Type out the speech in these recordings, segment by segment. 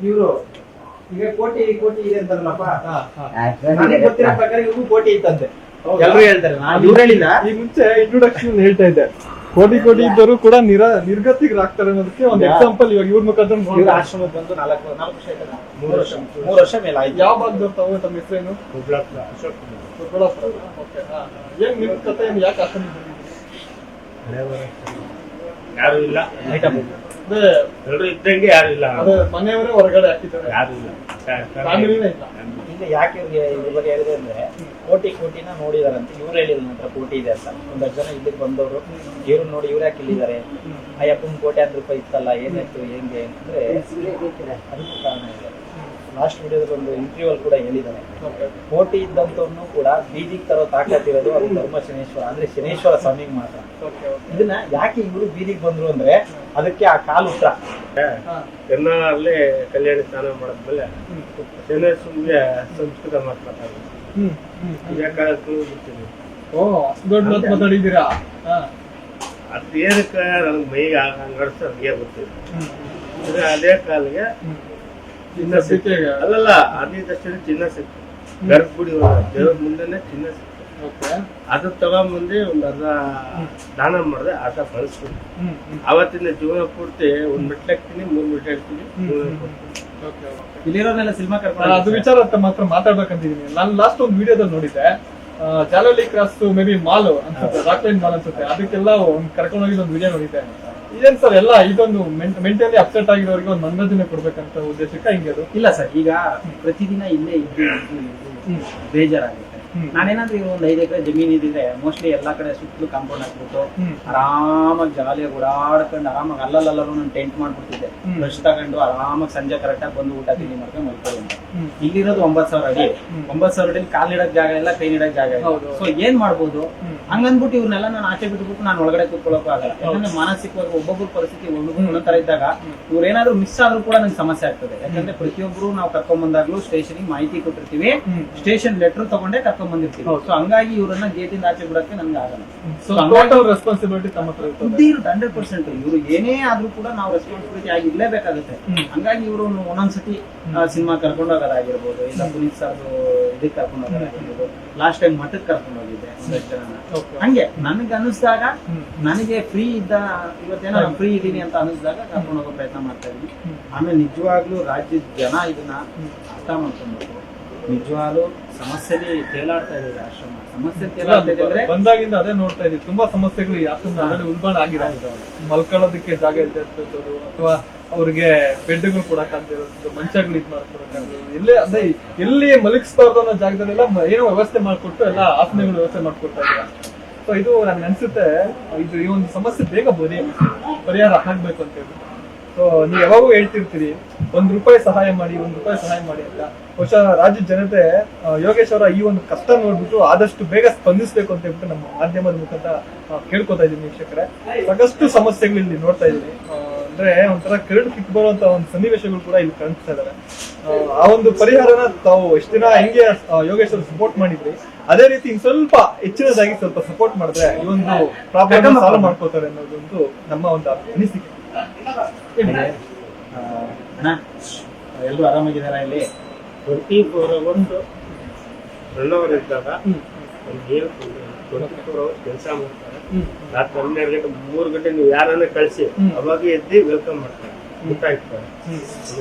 ಇವರು ಈಗ ಕೋಟಿ ಕೋಟಿ ಇದೆ ಅಂತಾರಲ್ಲಪ್ಪ, ನನಗೆ ಗೊತ್ತಿರೋ ಪ್ರಕಾರ ಇವ್ರಿಗೂ ಕೋಟಿ ಇತ್ತಂತೆ, ಎಲ್ಲರೂ ಹೇಳ್ತಾರೆ. ನಾನು ಇವ್ರು ಹೇಳಿಲ್ಲ, ಈ ಮುಂಚೆ ಇಂಟ್ರೊಡಕ್ಷನ್ ಹೇಳ್ತಾ ಇದ್ದೆ, ಕೋಟಿ ಕೋಟಿ ಇದ್ದರು ಕೂಡ ನಿರ್ಗತಿಕರಾಗ್ತಾರೆ ಅನ್ನೋದಕ್ಕೆ ಒಂದು ಎಕ್ಸಾಂಪಲ್ ಇವಾಗ ಇವ್ರ ಮುಖಾಂತರ. ಇವ್ರ ಆಶ್ರಮಕ್ಕೆ ಬಂದು 4 ವರ್ಷ ಆಯ್ತಲ್ಲ, 3 ವರ್ಷ ಮೇಲೆ ಆಯ್ತು. ಯಾವ ಭಾಗದವ್ರು ತಾವು? ತಮ್ಮ ಹೆಸರೇನು? ಏನ್ ನಿಮ್ ಕಥೆ ಏನು? ಯಾಕೆ ಆಶ್ರಮ ಯಾರು ಇಲ್ಲ, ಎಲ್ಲರೂ ಇದ್ದಂಗೆ ಯಾರು ಇಲ್ಲ, ಅದೇ ಮನೆಯವರೇ ಹೊರಗಡೆ ಹಾಕಿದ್ದಾರೆ, ಯಾರು ಇಲ್ಲ, ಫ್ಯಾಮಿಲಿನೇ ಇಲ್ಲ. ಈಗ ಯಾಕೆ ಇವ್ರಿಗೆ ಇದ್ರ ಬಗ್ಗೆ ಹೇಳಿದೆ ಅಂದ್ರೆ, ಕೋಟಿನ ನೋಡಿದಾರಂತೆ. ಇವ್ರು ಹೇಳಿದ್ರು ನನ್ನ ಹತ್ರ ಕೋಟಿ ಇದೆ ಅಂತ. ಒಂದಷ್ಟು ಜನ ಇಲ್ಲಿಗೆ ಬಂದವರು ಇವ್ರು ನೋಡಿ ಇವ್ರು ಯಾಕೆ ಇಲ್ಲಿದ್ದಾರೆ, ಅಯ್ಯಪ್ಪನ ಕೋಟ್ಯಾಂತರ ರೂಪಾಯಿ ಇತ್ತಲ್ಲ, ಏನಾಯ್ತು ಹೆಂಗೆ ಅಂದ್ರೆ ಅದಕ್ಕೆ ಕಾರಣ ಇದೆ. ಲಾಸ್ಟ್ ವಿಡಿಯೋದಲ್ಲಿ ಒಂದು ಇಂಟರ್ವ್ಯೂ ಅಲ್ಲಿ ಕೂಡ ಹೇಳಿದ್ದಾನೆ, ಕೋಟಿ ಇದ್ದಂಥವ್ರನ್ನು ಕೂಡ ಬೀದಿಗೆ ತರೋ ತಾಕತ್ತಿರೋದು ಅದು ಧರ್ಮ ಶನೇಶ್ವರ, ಅಂದ್ರೆ ಶನೇಶ್ವರ ಸ್ವಾಮಿಗೆ ಮಾತ್ರ. ಇದನ್ನ ಯಾಕೆ ಇವರು ಬೀದಿಗೆ ಬಂದ್ರು ಅಂದ್ರೆ ಅದಕ್ಕೆ ಆ ಕಾಲು ಉತ್ತರ. ಎನ್ನಾಳಲ್ಲಿ ಕಲ್ಯಾಣ ಸ್ನಾನ ಮಾಡಿದ್ಮೇಲೆ ಶನೇಶ್ವರಿಗೆ ಸಂಸ್ಕೃತ ಮಾತಾಡ್ತಾರೆ, ಬಿಡ್ತೀನಿ. ಓ ದೊಡ್ಡ ಮಾತಾಡಿದ್ದೀರಾ? ಅದು ಏನಕ್ಕೆ ನನಗೆ ಮೈಗೆ ನಡ್ಸ ನನಗೆ ಗೊತ್ತಿಲ್ಲ. ಅದೇ ಕಾಲಿಗೆ ಚಿನ್ನ ಸಿಕ್ತು, ಅಲ್ಲಲ್ಲ ಅದಿದ್ದಷ್ಟು ಚಿನ್ನ ಸಿಕ್ತು, ಗರ್ಭಗುಡಿ ದೇವ್ರ ಮುಂದೆನೆ ಚಿನ್ನ ಸಿಕ್ತು. ಅದು ತಗೊಂಬಂದು ಒಂದು ಅರ್ಧ ದಾನ ಮಾಡಿದೆ, ಅರ್ಧ ಬಳಸ್ಬಿಟ್ಟು ಅವತ್ತಿನ ಜೀವನ ಪೂರ್ತಿ 1 ಮೆಟ್ಲು ಹಾಕ್ತೀನಿ, 3 ಮೆಟ್ಲು ಹಾಕ್ತೀನಿ. ಇಲ್ಲಿರೋನೆಲ್ಲ ಸಿನಿಮಾ ಕರ್ಕೊಂಡು ಅದು ವಿಚಾರ ಅಂತ ಮಾತ್ರ ಮಾತಾಡ್ಬೇಕಂತಿದೀನಿ. ನಾನು ಲಾಸ್ಟ್ ಒಂದು ವಿಡಿಯೋದಲ್ಲಿ ನೋಡಿದ್ದೆ, Jalahalli cross may be mall ಅನ್ಸುತ್ತೆ, ರಾಕ್ಲೈನ್ ಮಾಲ್ ಅನ್ಸುತ್ತೆ, ಅದಕ್ಕೆಲ್ಲ ಕರ್ಕೊಂಡು ಹೋಗಿದ್ದು ಒಂದು ವಿಡಿಯೋ ನೋಡಿದ್ದೆ. ಏನ್ ಸರ್ ಎಲ್ಲ ಇದೊಂದು ಮೆಂಟಲಿ ಅಪ್ಸೆಟ್ ಆಗಿರೋರಿಗೆ ಒಂದು ಮನೋರಂಜನೆ ಕೊಡ್ಬೇಕಂತ ಉದ್ದೇಶಕ್ಕೆ ಹಿಂಗೆ ಅದು? ಇಲ್ಲ ಸರ್, ಈಗ ಪ್ರತಿದಿನ ಇಲ್ಲೇ ಇದ್ದು ಬೇಜಾರಾಗುತ್ತೆ. ನಾನೇನಾದ್ರೂ ಈಗ ಒಂದು 5 ಎಕರೆ ಜಮೀನ್ ಇದ್ರೆ ಮೋಸ್ಟ್ಲಿ ಎಲ್ಲಾ ಕಡೆ ಸುತ್ತಲೂ ಕಾಂಪೌಂಡ್ ಹಾಕ್ಬಿಟ್ಟು ಆರಾಮಾಗಿ ಜಾಲಿಯಾಗಿ ಓಡಾಡ್ಕೊಂಡು ಆರಾಮಾಗಿ ಅಲ್ಲಲ್ಲೂ ನಾನು ಟೆಂಟ್ ಮಾಡ್ಬಿಡ್ತಿದ್ದೆ. ಬ್ರಷ್ ತಗೊಂಡು ಆರಾಮಾಗಿ ಸಂಜೆ ಕರೆಕ್ಟಾಗಿ ಬಂದು ಊಟ ತಿಂಡಿ ಮಾಡ್ಕೊಂಡು ಮಲ್ಕೊಂಡು. ಇಲ್ಲಿರೋದು 9,000 ಅಡಿ, 9,000 ಅಡಿ ಕಾಲ್ ಇಡಕ್ ಜಾಗ ಇಲ್ಲ, ಕೈ ಇಡಕ್ ಜಾಗ ಇಲ್ಲ. ಸೊ ಏನ್ ಮಾಡ್ಬೋದು ಹಂಗಂದ್ಬಿಟ್ಟು ಇವ್ರನ್ನೆಲ್ಲ ನಾನು ಆಚೆ ಬಿಟ್ಬಿಟ್ಟು ನಾನು ಒಳಗಡೆ ಕೂತ್ಕೊಳ್ಳೋಕೆ ಆಗಲ್ಲ. ಯಾಕಂದ್ರೆ ಮಾನಸಿಕವಾಗಿ ಒಬ್ಬೊಬ್ಬರ ಪರಿಸ್ಥಿತಿ ಒಂದೊಂದು ತರ ಇದ್ದಾಗ ಇವ್ರೇನಾದ್ರು ಮಿಸ್ ಆದ್ರೂ ಕೂಡ ನಂಗೆ ಸಮಸ್ಯೆ ಆಗ್ತದೆ. ಯಾಕಂದ್ರೆ ಪ್ರತಿಯೊಬ್ಬರು ನಾವು ಕರ್ಕೊಂಡ್ ಬಂದಾಗ್ಲೂ ಸ್ಟೇಷನ್ಗೆ ಮಾಹಿತಿ ಕೊಟ್ಟಿರ್ತೀವಿ, ಸ್ಟೇಷನ್ ಲೆಟರ್ ತಗೊಂಡೇ ಕರ್ಕೊಂಡ್ ಬಂದಿರ್ತೀವಿ. ಸೊ ಹಂಗಾಗಿ ಇವ್ರನ್ನ ಗೇಟಿಂದ ಆಚೆ ಬಿಡಕ್ಕೆ ನಮ್ಗೆ ಆಗಲ್ಲ. ರೆಸ್ಪಾನ್ಸಿಬಿಲಿಟಿ ತಮ್ಮ ಹತ್ರ ಬುದ್ಧಿ ಇರುತ್ತೆ 100%. ಇವ್ರು ಏನೇ ಆದ್ರೂ ಕೂಡ ನಾವು ರೆಸ್ಪಾನ್ಸಿಬಿಲಿಟಿ ಆಗಿ ಇರ್ಲೇಬೇಕಾಗುತ್ತೆ. ಹಂಗಾಗಿ ಇವರು ಒಂದೊಂದ್ಸತಿ ಸಿನಿಮಾ ಕರ್ಕೊಂಡು ಹೋಗೋದಾಗಿರ್ಬೋದು, ಇಲ್ಲ ಪುನೀತ್ ಸರ್ ಇದಕ್ಕೆ ಕರ್ಕೊಂಡು ಹೋಗೋದಾಗಿರ್ಬೋದು, ಲಾಸ್ಟ್ ಟೈಮ್ ಮಠಕ್ಕೆ ಕರ್ಕೊಂಡು ಹೋಗಿದ್ದೆ ಒಂದಷ್ಟು ಜನ. ಹಂಗೆ ನನಗೆ ಅನಿಸ್ದಾಗ, ನನಗೆ ಫ್ರೀ ಇದ್ದ ಇವತ್ತೇನೋ ಫ್ರೀ ಇದ್ದೀನಿ ಅಂತ ಅನಿಸ್ದಾಗ ಕರ್ಕೊಂಡು ಹೋಗೋ ಪ್ರಯತ್ನ ಮಾಡ್ತಾ ಇದ್ದೀನಿ. ಆಮೇಲೆ ನಿಜವಾಗ್ಲೂ ರಾಜ್ಯದ ಜನ ಇದನ್ನ ಅರ್ಥ ಮಾಡ್ಕೊಬೇಕು. ನಿಜವಾಗ್ಲೂ ಸಮಸ್ಯೆಲಿ ತೇಲಾಡ್ತಾ ಇದ್ದಾರೆ ಆಶ್ರಮ. ಸಮಸ್ಯೆ ತೇಲಾಡ್ತಾ ಇದ್ರೆ ಬಂದಾಗಿಂದ ಅದೇ ನೋಡ್ತಾ ಇದೀವಿ, ತುಂಬಾ ಸಮಸ್ಯೆಗಳು ಈ ಆಶ್ರಮದಲ್ಲಿ ಉಲ್ಬಣ ಆಗಿದೆ. ಮಲ್ಕೊಳ್ಳೋದಕ್ಕೆ ಜಾಗ ಇಲ್ಲದೆ ಇರ್ತದ್ದು, ಅಥವಾ ಅವ್ರಿಗೆ ಬೆಡ್ಗಳು ಕೊಡಕ್ಕಾಗದಿರೋದು, ಮಂಚಗಳು ಇದ್ ಮಾಡ್ಕೊಡಕ್ಕಾಗದು, ಎಲ್ಲೇ ಅದೇ ಎಲ್ಲಿ ಮಲಗಿಸಬಾರ್ದು ಅನ್ನೋ ಜಾಗದಲ್ಲೆಲ್ಲ ಏನೋ ವ್ಯವಸ್ಥೆ ಮಾಡ್ಕೊಟ್ಟು ಎಲ್ಲ ಆಸನಗಳು ವ್ಯವಸ್ಥೆ ಮಾಡ್ಕೊಡ್ತಾ ಇದ್ದಾರೆ. ಸೊ ಇದು ನನ್ಗೆ ಅನ್ಸುತ್ತೆ, ಇದು ಈ ಒಂದು ಸಮಸ್ಯೆ ಬೇಗ ಪರಿಹಾರ ಆಗ್ಬೇಕು ಅಂತ ಹೇಳಿ. ಸೊ ನೀವು ಯಾವಾಗೂ ಹೇಳ್ತಿರ್ತೀರಿ ₹1 ಸಹಾಯ ಮಾಡಿ, ₹1 ಸಹಾಯ ಮಾಡಿ ಅಂತ. ಬಹುಶಃ ರಾಜ್ಯದ ಜನತೆ ಯೋಗೇಶ್ ಅವರ ಈ ಒಂದು ಕಷ್ಟ ನೋಡ್ಬಿಟ್ಟು ಆದಷ್ಟು ಬೇಗ ಸ್ಪಂದಿಸ್ಬೇಕು ಅಂತ ಹೇಳ್ಬಿಟ್ಟು ನಮ್ಮ ಮಾಧ್ಯಮದ ಮುಖಾಂತರ ಕೇಳ್ಕೊತಾ ಇದ್ದೀನಿ. ವೀಕ್ಷಕರೇ, ಸಾಕಷ್ಟು ಸಮಸ್ಯೆಗಳು ಇಲ್ಲಿ ನೋಡ್ತಾ ಇದ್ದೀನಿ. ಅಂದ್ರೆ ಒಂಥರ ಕರಡು ಕಿತ್ತು ಬರುವಂತ ಒಂದು ಸನ್ನಿವೇಶಗಳು ಕೂಡ ಇಲ್ಲಿ ಕಾಣಿಸ್ತಾ ಇದಾರೆ. ಆ ಒಂದು ಪರಿಹಾರನ ತಾವು ಎಷ್ಟು ದಿನ ಹೆಂಗೆ ಯೋಗೇಶ್ ಅವರು ಸಪೋರ್ಟ್ ಮಾಡಿದ್ರಿ, ಅದೇ ರೀತಿ ಇನ್ ಸ್ವಲ್ಪ ಹೆಚ್ಚಿನದಾಗಿ ಸ್ವಲ್ಪ ಸಪೋರ್ಟ್ ಮಾಡಿದ್ರೆ ಈ ಒಂದು ಪ್ರಾಬ್ಲಮ್ ಸಾಲ್ವ್ ಮಾಡ್ಕೋತಾರೆ ಅನ್ನೋದೊಂದು ನಮ್ಮ ಒಂದು ಅನಿಸಿಕೆ. ಎಲ್ರು ಆರಾಮಾಗಿದಾರ? ಇಲ್ಲಿ 24 ಅವರ್ಸ್ ರನ್ನವರ್ ಇದ್ದಾಗ ಒಂದು 24 ಅವರ್ಸ್ ಕೆಲಸ ಮಾಡ್ತಾರೆ. ರಾತ್ರಿ 12 ಗಂಟೆ 3 ಗಂಟೆ ನೀವು ಯಾರನ್ನ ಕಳಿಸಿ ಅವಾಗ ಎದ್ದು ವೆಲ್ಕಮ್ ಮಾಡ್ತಾರೆ, ಊಟ ಇರ್ತಾರೆ.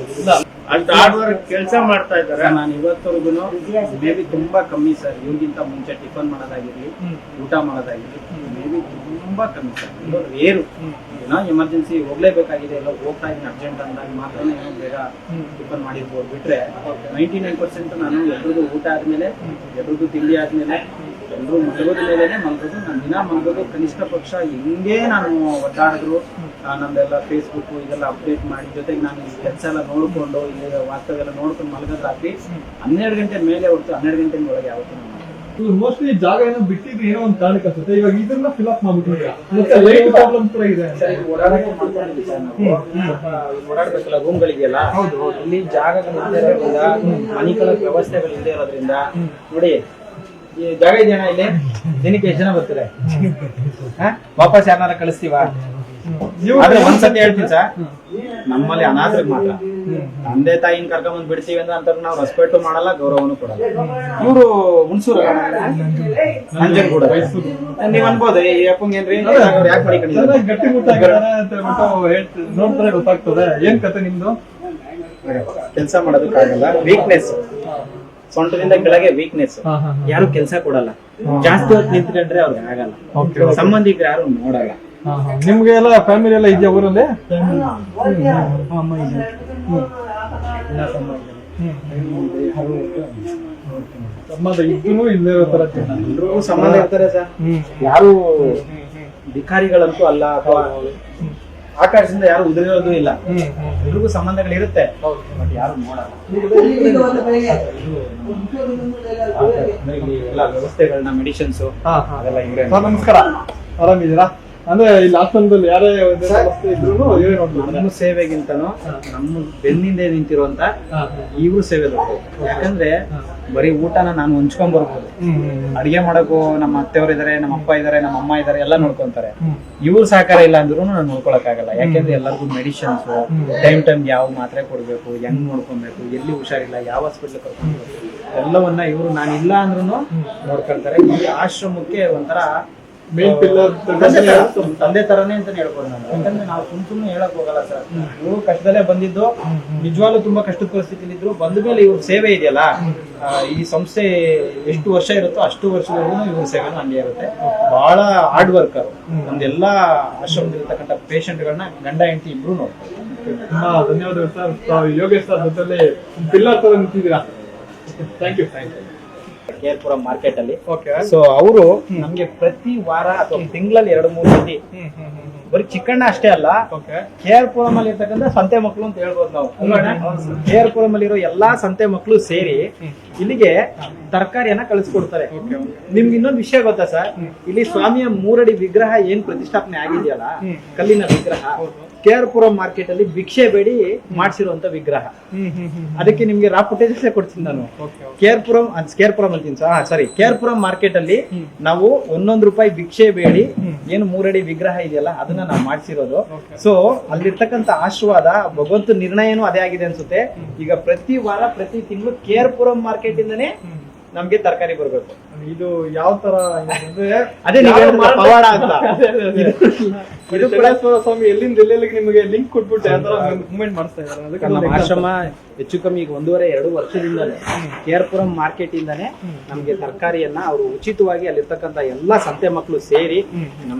ಅಷ್ಟು ಹಾರ್ಡ್ ವರ್ಕ್ ಕೆಲಸ ಮಾಡ್ತಾ ಇದ್ದಾರೆ. ನಾನು ಇವತ್ತವರೆಗೂ ಮೇಬಿ ತುಂಬಾ ಕಮ್ಮಿ ಸರ್. ಇವ್ರಿಗಿಂತ ಮುಂಚೆ ಟಿಫನ್ ಮಾಡೋದಾಗಿರ್ಲಿ, ಊಟ ಮಾಡೋದಾಗಿರ್ಲಿ ಮೇಬಿ ತುಂಬಾ ಕಮ್ಮಿ ಸರ್. ರೇರು ಏನೋ ಎಮರ್ಜೆನ್ಸಿ ಹೋಗ್ಲೇಬೇಕಾಗಿದೆ, ಎಲ್ಲ ಹೋಗ್ತಾ ಇದ್ದೀನಿ ಅರ್ಜೆಂಟ್ ಅಂದಾಗ ಮಾತ್ರ ಏನೋ ಬೇಗ ಟಿಫನ್ ಮಾಡಿರ್ಬೋದು. ಬಿಟ್ರೆ 99% ನಾನು ಎಲ್ರಿಗೂ ಊಟ ಆದ್ಮೇಲೆ, ಎಲ್ರಿಗೂ ತಿಂಡಿ ಆದ್ಮೇಲೆ, ಎಲ್ರು ಮಲಗೋದ ಮೇಲೆನೆ ಮಲಗೋದು. ನಾನು ದಿನ ಮಲಗೋದು ಕನಿಷ್ಠ ಪಕ್ಷ ಹೆಂಗೆ ನಾನು ಒದ್ದಾಡಿದ್ರು ನಮ್ದೆಲ್ಲ ಫೇಸ್ಬುಕ್ ಇದೆಲ್ಲ ಅಪ್ಡೇಟ್ ಮಾಡಿ, ಜೊತೆಗೆ ನಾನು ಕೆಲಸ ಎಲ್ಲ ನೋಡ್ಕೊಂಡು ಇಲ್ಲಿ ವಾಸ್ತವ ಎಲ್ಲ ನೋಡ್ಕೊಂಡು ಮಲಗೋದು ರಾತ್ರಿ 12 ಗಂಟೆ ಮೇಲೆ ಹೊರತು 12 ಗಂಟೆ ಒಳಗೆ ಯಾವತ್ತೂ ನಾನು ಮೋಸ್ಟ್ಲಿ ಜಾಗ ಏನೋ ಬಿಟ್ಟಿದ್ರೆ ಏನೋ ಒಂದು ಕಾರಣಕ್ಕೆ ಅನ್ಸುತ್ತೆ. ಇವಾಗ ಇದನ್ನ ಫಿಲ್ ಅಪ್ ಮಾಡ್ಬಿಟ್ಟಿಲ್ಲ, ಮತ್ತೆ ಲೈಟ್ ಪ್ರಾಬ್ಲಮ್ ಕೂಡ ಇದೆ. ಓಡಾಡಕ್ಕೆ ಮಾಡ್ಕೊಂಡಿದ್ವಿ ಸರ್ ನಾವು. ಓಡಾಡ್ಬೇಕಲ್ಲ ರೂಮ್ಗಳಿದೆಯಲ್ಲ, ಇಲ್ಲಿ ಜಾಗಗಳು ಇಲ್ಲದೆ ಇರೋದ್ರಿಂದ, ಮನೆಗಳ ವ್ಯವಸ್ಥೆಗಳು ಇಲ್ಲದೆ ಇರೋದ್ರಿಂದ ನೋಡಿ ಈ ಜಾಗ ಇದೆಯಣ್ಣ ಇಲ್ಲಿ ದಿನಕ್ಕೆ ಎಷ್ಟು ಜನ ಬರ್ತಾರೆ ವಾಪಸ್ ಯಾರನ್ನಾರ ಕಳಿಸ್ತೀವ ಆದ್ರೆ ಒಂದ್ಸತಿ ಹೇಳ್ತೀನಿ ಸರ್, ನಮ್ಮಲ್ಲಿ ಅನಾಥರಿಗೆ ಮಾತ್ರ ತಂದೆ ತಾಯಿನ ಕರ್ಕೊಂಡ್ ಬಿಡ್ತೀವಿ ಅಂತ ನಾವು ರೆಸ್ಪೆಕ್ಟ್ ಮಾಡಲ್ಲ, ಗೌರವನು ಕೊಡಲ್ಲ. ಇವರು ಹುಣಸೂರು ನಂಜನಗೂಡ ನೀವ್ ಅನ್ಬೋದು ಈ ಅಪ್ಪಂಗೇನ್ರಿ ಯಾಕೆ ಮಾಡಿಕೊಂಡಿದ್ದಾರೆ ಗಟ್ಟಿ ಮುಟ್ಟಾಗಿದ್ದಾನೆ ಅಂತ ಹೇಳ್ಬಿಟ್ಟು ನೋಡ್ತಾರೆ ಗೊತ್ತಾಗ್ತದೆ. ಏನ್ ಕತೆ ನಿಮ್ದು? ಕೆಲಸ ಮಾಡೋದಕ್ಕಾಗಲ್ಲ, ವೀಕ್ನೆಸ್, ಸೊಂಟದಿಂದ ಕೆಳಗೆ ವೀಕ್ನೆಸ್, ಯಾರು ಕೆಲಸ ಕೊಡಲ್ಲ, ಜಾಸ್ತಿ ಹೊತ್ತು ನಿಂತ್ಕೊಂಡ್ರೆ ಅವ್ರಿಗೆ ಆಗಲ್ಲ, ಸಂಬಂಧಿಕರು ಯಾರು ನೋಡಲ್ಲ. ನಿಮ್ಗೆ ಎಲ್ಲ ಫ್ಯಾಮಿಲಿ ಎಲ್ಲ ಇದೆಯಾ ಊರಲ್ಲಿ? ಸಂಬಂಧ ಇದ್ದೂ ಇಲ್ಲೇ ಇರೋ ತರ ಎಲ್ರಿಗೂ ಸಂಬಂಧ ಇರ್ತಾರೆ ಸರ್, ಯಾರು ಭಿಕಾರಿಗಳಂತೂ ಅಲ್ಲ, ಅಥವಾ ಆಕಾಶದಿಂದ ಯಾರು ಉದುರಿರೋದು ಇಲ್ಲ, ಎಲ್ರಿಗೂ ಸಂಬಂಧಗಳಿರುತ್ತೆ, ಬಟ್ ಯಾರು ನೋಡಲ್ಲ. ಎಲ್ಲ ವ್ಯವಸ್ಥೆಗಳನ್ನ, ಮೆಡಿಸಿನ್ಸ್ ಅದೆಲ್ಲ ಇವರೇ. ನಮಸ್ಕಾರ, ಆರಾಮಿದ್ದೀರಾ? ಅಂದ್ರೆ ಇಲ್ಲಿ ಆಶ್ರಮದಲ್ಲಿ ಯಾರೇ ಸಮಸ್ಯೆ ಇದ್ರು ಇವರೇ ನೋಡ್ತಾರೆ. ನಮ್ಮ ಸೇವೆಗಿಂತನೂ ನಮ್ಮ ಬೆನ್ನಿಂದೆ ನಿಂತಿರುವಂತ ಇವ್ರು ಸೇವೆ ದೊಡ್ಡದು. ಯಾಕಂದ್ರೆ ಬರೀ ಊಟನ ನಾನು ಹೊಂಚ್ಕೊಂಡ್ ಬರ್ಬೋದು, ಅಡಿಗೆ ಮಾಡಕ್ಕೂ ನಮ್ಮ ಅತ್ತೆಯವರು ಇದಾರೆ, ನಮ್ಮ ಅಪ್ಪ ಇದಾರೆ, ನಮ್ಮ ಅಮ್ಮ ಇದಾರೆ, ಎಲ್ಲ ನೋಡ್ಕೊಂತಾರೆ. ಇವ್ರ ಸಹಕಾರ ಇಲ್ಲ ಅಂದ್ರೂ ನಾನು ನೋಡ್ಕೊಳಕ್ ಆಗಲ್ಲ. ಯಾಕೆಂದ್ರೆ ಎಲ್ಲರಿಗೂ ಮೆಡಿಸಿನ್ಸ್, ಟೈಮ್ ಯಾವ ಮಾತ್ರೆ ಕೊಡ್ಬೇಕು, ಹೆಂಗ್ ನೋಡ್ಕೊಬೇಕು, ಎಲ್ಲಿ ಹುಷಾರಿಲ್ಲ, ಯಾವ ಹಾಸ್ಪಿಟ್ಲ್ ಕರ್ಕೊಂಡು ಎಲ್ಲವನ್ನ ಇವ್ರು ನಾನು ಇಲ್ಲ ಅಂದ್ರೂ ನೋಡ್ಕೊಳ್ತಾರೆ. ಈ ಆಶ್ರಮಕ್ಕೆ ಒಂಥರ ಮೇನ್ ಪಿಲ್ಲರ್ ತಂದೆ ತರನೇ ಅಂತ ಹೇಳ್ಬೋದು ನಾನು. ಯಾಕಂದ್ರೆ ನಾವು ಸುಮ್ನೆ ಹೇಳಕ್ ಹೋಗಲ್ಲ ಸರ್, ಇವರು ಕಷ್ಟದಲ್ಲೇ ಬಂದಿದ್ದು, ನಿಜವಾಗ್ಲೂ ತುಂಬಾ ಕಷ್ಟದ ಪರಿಸ್ಥಿತಿಲಿ ಇದ್ರು. ಬಂದ ಮೇಲೆ ಇವ್ರ ಸೇವೆ ಇದೆಯಲ್ಲ, ಈ ಸಂಸ್ಥೆ ಎಷ್ಟು ವರ್ಷ ಇರುತ್ತೋ ಅಷ್ಟು ವರ್ಷದವರೆಗೂ ಇವ್ರ ಸೇವೆನೂ ಹಂಗೆ ಇರುತ್ತೆ. ಬಹಳ ಹಾರ್ಡ್ ವರ್ಕರ್. ನಮ್ದೆಲ್ಲಾ ಆಶ್ರಮದಲ್ಲಿರ್ತಕ್ಕಂಥ ಪೇಷಂಟ್ ಗಳನ್ನ ಗಂಡ ಹೆಂಡತಿ ಇಬ್ರು ನೋಡ್ತಾರೆ. ಧನ್ಯವಾದಗಳು ಸರ್. ಯೋಗೇಶ್ ಸರ್ ಜೊತೆಲಿ ಪಿಲ್ಲರ್ ತರ ನಿಂತಿದ್ದೀರಾ. Thank you. ಕೇರ್ಪುರಂ ಮಾರ್ಕೆಟ್ ಅಲ್ಲಿ. ಸೊ ಅವರು ನಮ್ಗೆ ಪ್ರತಿ ವಾರ ಅಥವಾ ತಿಂಗಳಲ್ಲಿ 2-3 ಸತಿ, ಬರೀ ಚಿಕ್ಕಣ್ಣ ಅಷ್ಟೇ ಅಲ್ಲ, ಕೇರ್ಪುರಂ ಅಲ್ಲಿ ಇರ್ತಕ್ಕಂಥ ಸಂತೆ ಮಕ್ಕಳು ಅಂತ ಹೇಳ್ಬೋದು ನಾವು. ಕೇರ್ಪುರಂ ಅಲ್ಲಿರೋ ಎಲ್ಲಾ ಸಂತೆ ಮಕ್ಕಳು ಸೇರಿ ಇಲ್ಲಿಗೆ ತರಕಾರಿಯನ್ನ ಕಳಿಸ್ಕೊಡ್ತಾರೆ. ನಿಮ್ಗೆ ಇನ್ನೊಂದು ವಿಷಯ ಗೊತ್ತಾ ಸರ್, ಇಲ್ಲಿ ಸ್ವಾಮಿಯ 3 ಅಡಿ ವಿಗ್ರಹ ಏನ್ ಪ್ರತಿಷ್ಠಾಪನೆ ಆಗಿದೆಯಲ್ಲ, ಕಲ್ಲಿನ ವಿಗ್ರಹ, ಕೇರ್ಪುರಂ ಮಾರ್ಕೆಟ್ ಅಲ್ಲಿ ಭಿಕ್ಷೆ ಬೇಡಿ ಮಾಡಿಸಿರುವಂತ ವಿಗ್ರಹ. ಅದಕ್ಕೆ ನಿಮ್ಗೆ ರಾ ಫುಟೇಜಸ್ ಕೊಡ್ತೀನಿ ನಾನು. ಕೇರ್ಪುರಂ ಅಂತೀನಿ ಸಾರಿ, ಕೇರ್ಪುರಂ ಮಾರ್ಕೆಟ್ ಅಲ್ಲಿ ನಾವು 1 ರೂಪಾಯಿ ಭಿಕ್ಷೆ ಬೇಡಿ ಏನು 3 ಅಡಿ ವಿಗ್ರಹ ಇದೆಯಲ್ಲ ಅದನ್ನ ನಾವು ಮಾಡಿಸಿರೋದು. ಸೊ ಅಲ್ಲಿರ್ತಕ್ಕಂಥ ಆಶೀರ್ವಾದ, ಭಗವಂತ ನಿರ್ಣಯನೂ ಅದೇ ಆಗಿದೆ ಅನ್ಸುತ್ತೆ. ಈಗ ಪ್ರತಿ ವಾರ ಪ್ರತಿ ತಿಂಗಳು ಕೇರ್ಪುರಂ ಮಾರ್ಕೆಟ್ ಇಂದನೇ ನಮ್ಗೆ ತರಕಾರಿ ಬರ್ಬೇಕು. ಇದು ಯಾವ ತರ ಅಂದ್ರೆ ಅದೇ ಪವಾಡ ಅಂತ. ಸ್ವಾಮಿ ಎಲ್ಲಿಂದ ಎಲ್ಲೆಲ್ಲಿಗೆ ನಿಮಗೆ ಲಿಂಕ್ ಕೊಟ್ಬಿಟ್ಟು ಯಾವ ತರ ಮೂವ್ಮೆಂಟ್ ಮಾಡಿಸ್ತಾ ಇದ್ದಾರೆ. ನಮ್ಮ ಆಶ್ರಮ ಹೆಚ್ಚು ಕಮ್ಮಿ ಈಗ 1.5-2 ವರ್ಷದಿಂದಲೇ ಕೇರ್ಪುರಂ ಮಾರ್ಕೆಟ್ ಇಂದಾನೆ ನಮ್ಗೆ ತರಕಾರಿಯನ್ನ ಅವರು ಉಚಿತವಾಗಿ ಅಲ್ಲಿರ್ತಕ್ಕಂಥ ಎಲ್ಲಾ ಸಂತೆ ಮಕ್ಕಳು ಸೇರಿ,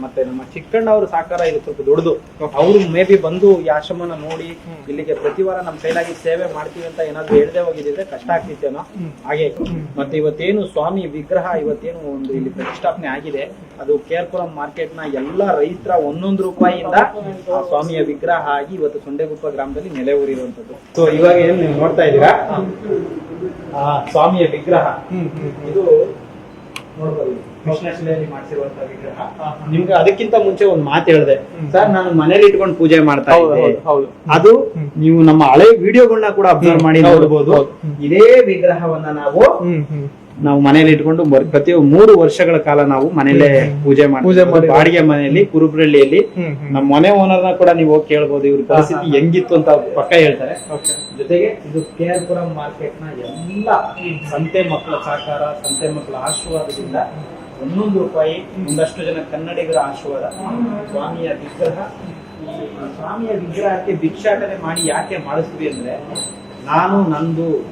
ಮತ್ತೆ ನಮ್ಮ ಚಿಕ್ಕಣ್ಣ ಅವ್ರ ಸಹಕಾರ ಇದು ಸ್ವಲ್ಪ ದೊಡ್ಡದು. ಅವರು ಮೇ ಬಿ ಬಂದು ಈ ಆಶ್ರಮನ ನೋಡಿ ಇಲ್ಲಿಗೆ ಪ್ರತಿ ವಾರ ನಮ್ಮ ಕೈಲಾಗಿ ಸೇವೆ ಮಾಡ್ತೀವಿ ಅಂತ ಏನಾದ್ರು ಹೇಳ್ದೆ ಹೋಗಿದ್ರೆ ಕಷ್ಟ ಆಗ್ತಿತ್ತೇನೋ. ಹಾಗೆ ಮತ್ತೆ ಇವತ್ತೇನು ಸ್ವಾಮಿ ವಿಗ್ರಹ ಇವತ್ತೇನು ಒಂದು ಇಲ್ಲಿ ಪ್ರತಿಷ್ಠಾಪನೆ ಆಗಿದೆ, ಅದು ಕೇರ್ಪುರಂ ಮಾರ್ಕೆಟ್ ನ ಎಲ್ಲಾ ರೈತರ 1 ರೂಪಾಯಿಯಿಂದ ಆ ಸ್ವಾಮಿಯ ವಿಗ್ರಹ ಆಗಿ ಇವತ್ತು ಸೊಂಡೆಗುಪ್ಪ ಗ್ರಾಮದಲ್ಲಿ ನೆಲೆ ಊರಿರುವಂತದ್ದು. ಸೊ ಇವಾಗ ಏನ್ ನೀವು ನೋಡ್ತಾ ಇದ್ದೀರಾ ಆ ಸ್ವಾಮಿಯ ವಿಗ್ರಹ, ಇದು ನೋಡ್ಬೋದು ಕೃಷ್ಣಶಿಲೆಯಲ್ಲಿ ಮಾಡಿಸಿರುವಂತ ವಿಗ್ರಹ. ನಿಮ್ಗೆ ಅದಕ್ಕಿಂತ ಮುಂಚೆ ಒಂದು ಮಾತು ಹೇಳಿದೆ ಸರ್, ನಾನು ಮನೇಲಿ ಇಟ್ಕೊಂಡು ಪೂಜೆ ಮಾಡ್ತಾ ಇದ್ದೆ. ಅದು ನೀವು ನಮ್ಮ ಹಳೆ ವಿಡಿಯೋಗಳನ್ನ ಕೂಡ ಅಬ್ಸರ್ವ್ ಮಾಡಿ ನೋಡ್ಬೋದು. ಇದೇ ವಿಗ್ರಹವನ್ನ ನಾವು ಮನೇಲಿ ಇಟ್ಕೊಂಡು ಪ್ರತಿ 3 ವರ್ಷಗಳ ಕಾಲ ನಾವು ಮನೇಲೆ ಪೂಜೆ ಮಾಡಿ ಬಾಡಿಗೆ ಮನೆಯಲ್ಲಿ ಕುರುಬ್ರಳ್ಳಿಯಲ್ಲಿ. ನಮ್ಮ ಮನೆ ಓನರ್ನ ಕೂಡ ನೀವು ಹೋಗಿ ಕೇಳ್ಬೋದು ಇವ್ರ ಪರಿಸ್ಥಿತಿ ಹೆಂಗಿತ್ತು ಅಂತ ಪಕ್ಕ ಹೇಳ್ತಾರೆ. ಜೊತೆಗೆ ಇದು ಕೇರ್ಪುರಂ ಮಾರ್ಕೆಟ್ ನ ಎಲ್ಲ ಸಂತೆ ಮಕ್ಕಳ ಸಹಕಾರ, ಸಂತೆ ಮಕ್ಕಳ ಆಶೀರ್ವಾದದಿಂದ 1 ರೂಪಾಯಿ, ಒಂದಷ್ಟು ಜನ ಕನ್ನಡಿಗರ ಆಶೀರ್ವಾದ, ಸ್ವಾಮಿಯ ವಿಗ್ರಹ. ಈ ಸ್ವಾಮಿಯ ವಿಗ್ರಹಕ್ಕೆ ಭಿಕ್ಷಾಟನೆ ಮಾಡಿ ಯಾಕೆ ಮಾಡಿಸ್ತೀವಿ ಅಂದ್ರೆ,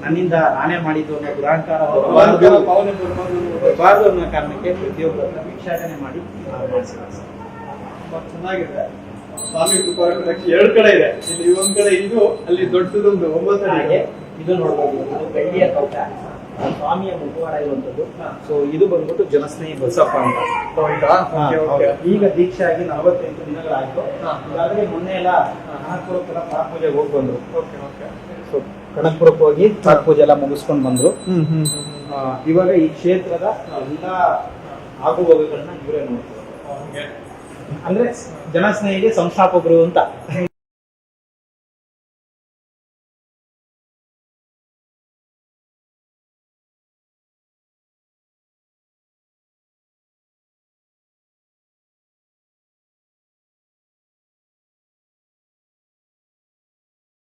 ನನ್ನಿಂದ ನಾನೇ ಮಾಡಿದ್ದು ಅನ್ನೋ ದುರಹಂಕಾರ ಬರಬಾರ್ದು ಅನ್ನೋ ಕಾರಣಕ್ಕೆ ಪ್ರತಿಯೊಬ್ಬರನ್ನ ಭಿಕ್ಷಾಟನೆ ಮಾಡಿ ಮಾಡಿಸಿದ್ದಾರೆ. ಚೆನ್ನಾಗಿದೆ. ಸ್ವಾಮಿ 2 ಕಡೆ ಇದೆ. ಇಲ್ಲಿ ಒಂದ್ ಕಡೆ ಇದು, ಅಲ್ಲಿ ದೊಡ್ಡದೊಂದು 9 ಅಡಿ. ಇದು ನೋಡ್ಬೋದು, ಇದು ಬೆಳ್ಳಿಯ ಕೌಟ, ಸ್ವಾಮಿಯ ಮುಖವಾಡ ಇರುವಂತದ್ದು. ಸೊ ಇದು ಬಂದ್ಬಿಟ್ಟು ಜನಸ್ನೇಹಿ ಬಸಪ್ಪ ಅಂತ. ಈಗ ದೀಕ್ಷೆ ಆಗಿ 48 ದಿನಗಳಾಯ್ತು. ಈಗಾಗಲೇ ಮೊನ್ನೆ ಎಲ್ಲ ಕನಕಪುರಕ್ಕೆಲ್ಲ ಪಾಕ್ ಪೂಜೆಗೆ ಹೋಗಿ ಬಂದ್ರು. ಸೊ ಕನಕಪುರಕ್ಕೆ ಹೋಗಿ ಪಾಕ್ ಪೂಜೆ ಎಲ್ಲ ಮುಗಿಸ್ಕೊಂಡು ಬಂದ್ರು. ಇವಾಗ ಈ ಕ್ಷೇತ್ರದ ಎಲ್ಲ ಆಗು ಹೋಗುಗಳನ್ನ ಇವರೇ ನೋಡ್ತಾರೆ. ಅಂದ್ರೆ ಜನಸ್ನೇಹಿಗೆ ಸಂಸ್ಥಾಪಕರು ಅಂತ.